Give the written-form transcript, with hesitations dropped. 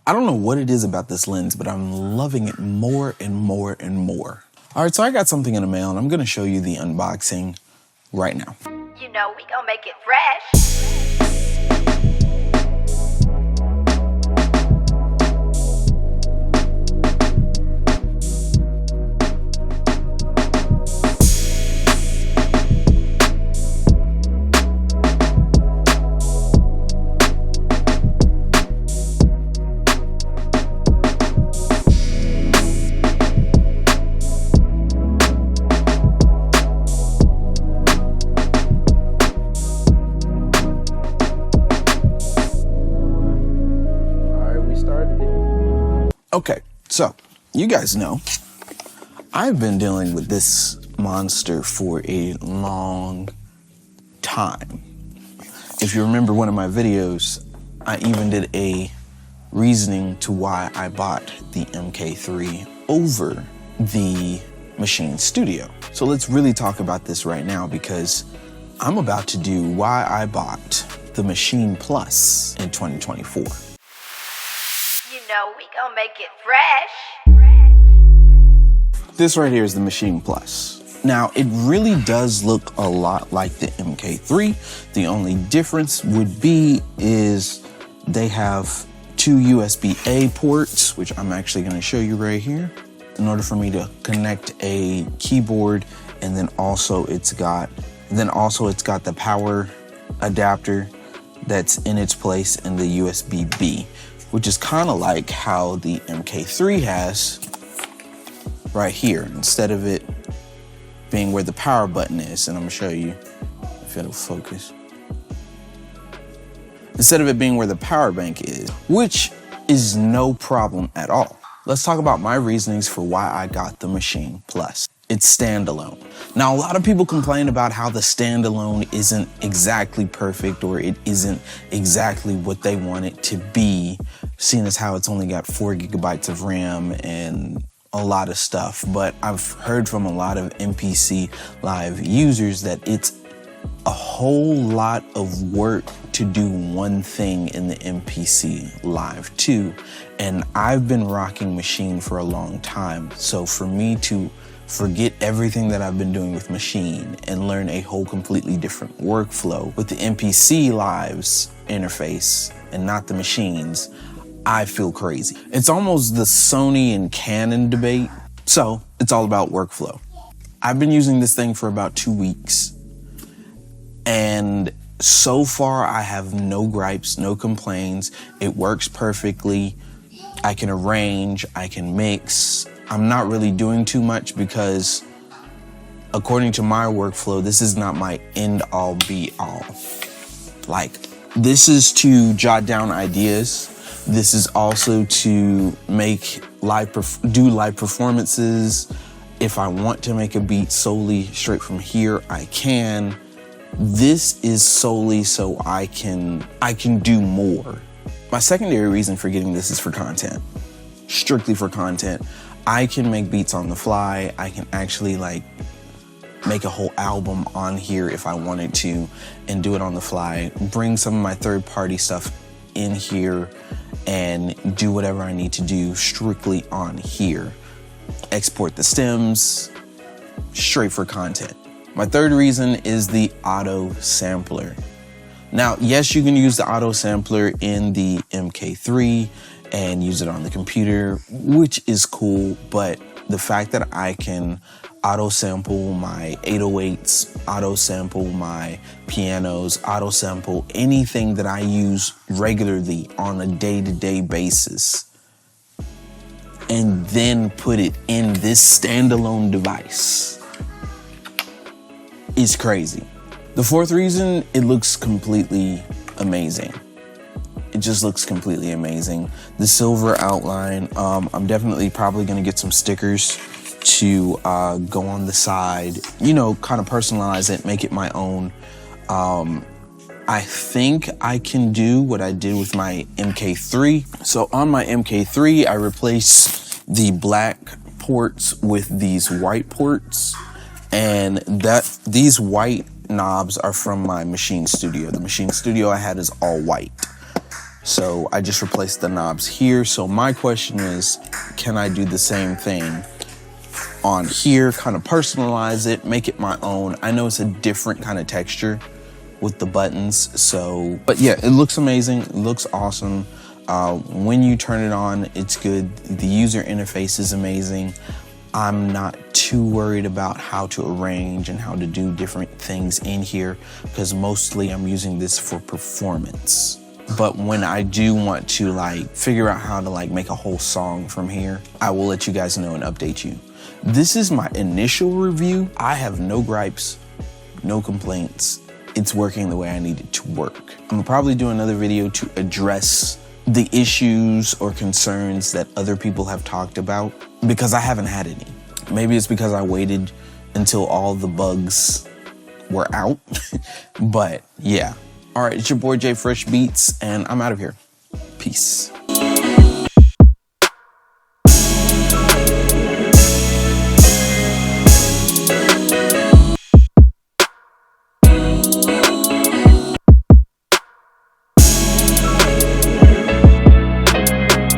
I don't know what it is about this lens, but I'm loving it more and more and more. All right, so I got something in the mail and I'm gonna show you the unboxing right now. You know we gonna make it fresh. Okay, so you guys know I've been dealing with this monster for a long time. If you remember one of my videos, I even did a reasoning to why I bought the MK3 over the Maschine Studio. So let's really talk about this right now because I'm about to do why I bought the Maschine Plus in 2024. You know we gonna make it fresh. This right here is the Maschine Plus. Now, it really does look a lot like the MK3. The only difference would be is they have two USB-A ports, which I'm actually gonna show you right here, in order for me to connect a keyboard, and then also it's got the power adapter that's in its place in the USB-B, which is kind of like how the MK3 has right here, instead of it being where the power button is. And I'm gonna show you if it'll focus. Instead of it being where the power bank is, which is no problem at all. Let's talk about my reasonings for why I got the Maschine Plus. It's standalone. Now, a lot of people complain about how the standalone isn't exactly perfect, or it isn't exactly what they want it to be, seeing as how it's only got 4 gigabytes of RAM and a lot of stuff. But I've heard from a lot of MPC Live users that it's a whole lot of work to do one thing in the MPC Live 2. And I've been rocking Maschine for a long time. So for me to forget everything that I've been doing with Maschine and learn a whole completely different workflow with the MPC Live's interface and not the Maschines, I feel crazy. It's almost the Sony and Canon debate. So it's all about workflow. I've been using this thing for about 2 weeks, and so far I have no gripes, no complaints. It works perfectly. I can arrange, I can mix. I'm not really doing too much because according to my workflow, this is not my end all be all. Like, this is to jot down ideas. This is also to make do live performances. If I want to make a beat solely straight from here, I can. This is solely so I can do more. My secondary reason for getting this is for content, strictly for content. I can make beats on the fly. I can actually make a whole album on here if I wanted to and do it on the fly. Bring some of my third-party stuff in here and do whatever I need to do strictly on here. Export the stems, straight for content. My third reason is the auto sampler. Now, yes, you can use the auto sampler in the MK3 and use it on the computer, which is cool, but the fact that I can auto sample my 808s, auto sample my pianos, auto sample anything that I use regularly on a day-to-day basis, and then put it in this standalone device is crazy. The fourth reason, it looks completely amazing. It just looks completely amazing. The silver outline, I'm definitely probably gonna get some stickers to go on the side, you know, kind of personalize it, make it my own. I think I can do what I did with my MK3. So on my MK3, I replaced the black ports with these white ports, and these white knobs are from my Maschine Studio. The Maschine Studio I had is all white. So I just replaced the knobs here. So my question is, can I do the same thing on here, kind of personalize it, make it my own? I know it's a different kind of texture with the buttons, so, but yeah, it looks amazing, it looks awesome. When you turn it on, it's good. The user interface is amazing. I'm not too worried about how to arrange and how to do different things in here, because mostly I'm using this for performance. But when I do want to like figure out how to like make a whole song from here, I will let you guys know and update you. This is my initial review. I have no gripes, no complaints. It's working the way I need it to work. I'm gonna probably do another video to address the issues or concerns that other people have talked about, because I haven't had any. Maybe it's because I waited until all the bugs were out, but yeah. All right, it's your boy Jay Fresh Beats, and I'm out of here. Peace.